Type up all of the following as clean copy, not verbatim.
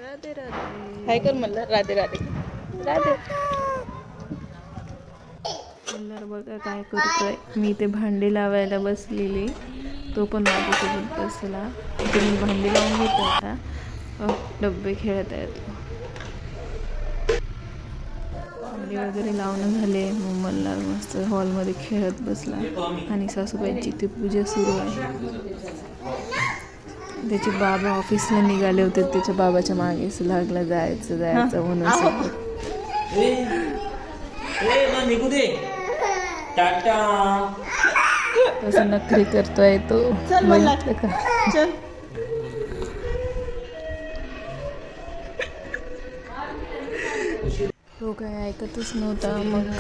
राधे राधे. काय कर म्हणलं राधे राधे राधे. मल्हार बघा काय करतोय. मी ते भांडी लावायला बसलेली, तो पण माझ्यासोबत बसला. मी भांडी लावून घेतो आता. डब्बे खेळत आहेत. भांडी वगैरे लावणं झाले. मग मल्हार मस्त हॉलमध्ये खेळत बसला आणि सासूबाईंची ती पूजा सुरू आहे. त्याचे बाबा ऑफिसला निघाले होते. त्याच्या बाबाच्या मागेच लागला जायचं म्हणून तसं नखरी करतोय तो. बघितलं का? तो काय ऐकतच नव्हता. मग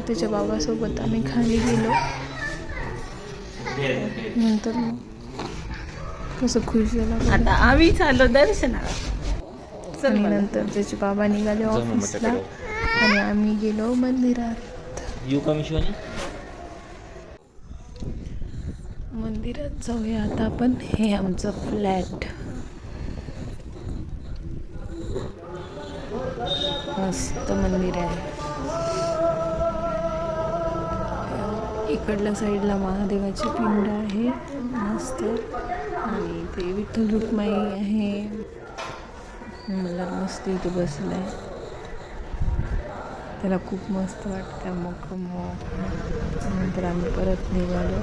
त्याच्या बाबासोबत आम्ही खाली गेलो. नंतर कसं खुश झाला. आता आम्ही चाललो दर्शनाला. आणि नंतर त्याचे बाबा निघाले ऑफिसला आणि आम्ही गेलो मंदिरात. मंदिरात जाऊया आता आपण. हे आमचं फ्लॅट. मस्त मंदिर आहे. इकडल्या साईडला महादेवाची पिंड आहे मस्त. आणि ते विठ्ठल रुक्माई आहे. मला मस्त इथे बसलाय. त्याला खूप मस्त वाटतं. मग नंतर आम्ही परत निघालो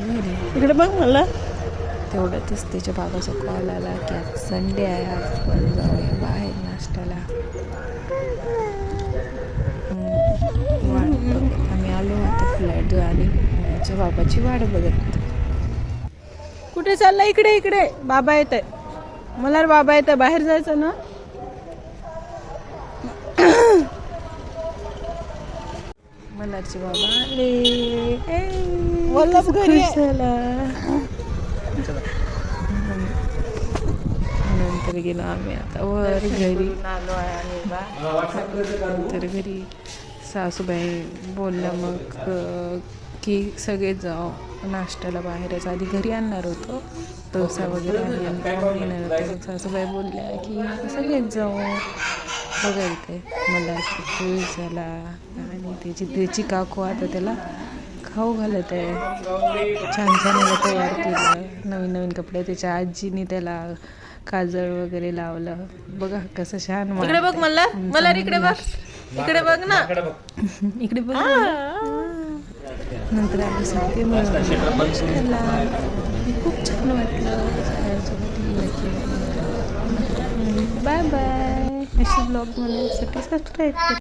घरी. इकडे बघ मला. तेवढ्यातच त्याच्या बाबाचा कॉल आला की आज संडे आहे, आज पण जाऊया बाहेर नाश्त्याला. वाट बघत आम्ही आलो आता फ्लॅट आणि त्याच्या बाबाची वाट बघत. कुठे चालला? इकडे इकडे बाबा येत आहे. मला बाबा येत आहे. बाहेर जायचं ना. मल्हारचे बाबा आले. घरी झाला. नंतर गेलो आम्ही आता वर घरी. नंतर घरी सासूबाई बोलल्या मग की सगळे जाऊ नाश्त्याला बाहेरच. आधी घरी आणणार होतो डोसा वगैरे येणार होतो. सासूबाई बोलल्या की सगळेच जाऊ. बघा इथे मला खुश झाला. आणि त्याची काकू आता त्याला खाऊ घालत आहे. छान छान तयार केलं. नवीन नवीन कपडे. त्याच्या आजीने त्याला काजळ वगैरे लावलं. बघा कसं छान. इकडे बघ मला. इकडे बघ. इकडे बघ ना. इकडे बघ. नंतर आम्ही सगळे खूप छान वाटलं. Bye bye. अशी ब्लॉग बनवण्यासाठी सबस्क्राईब करा.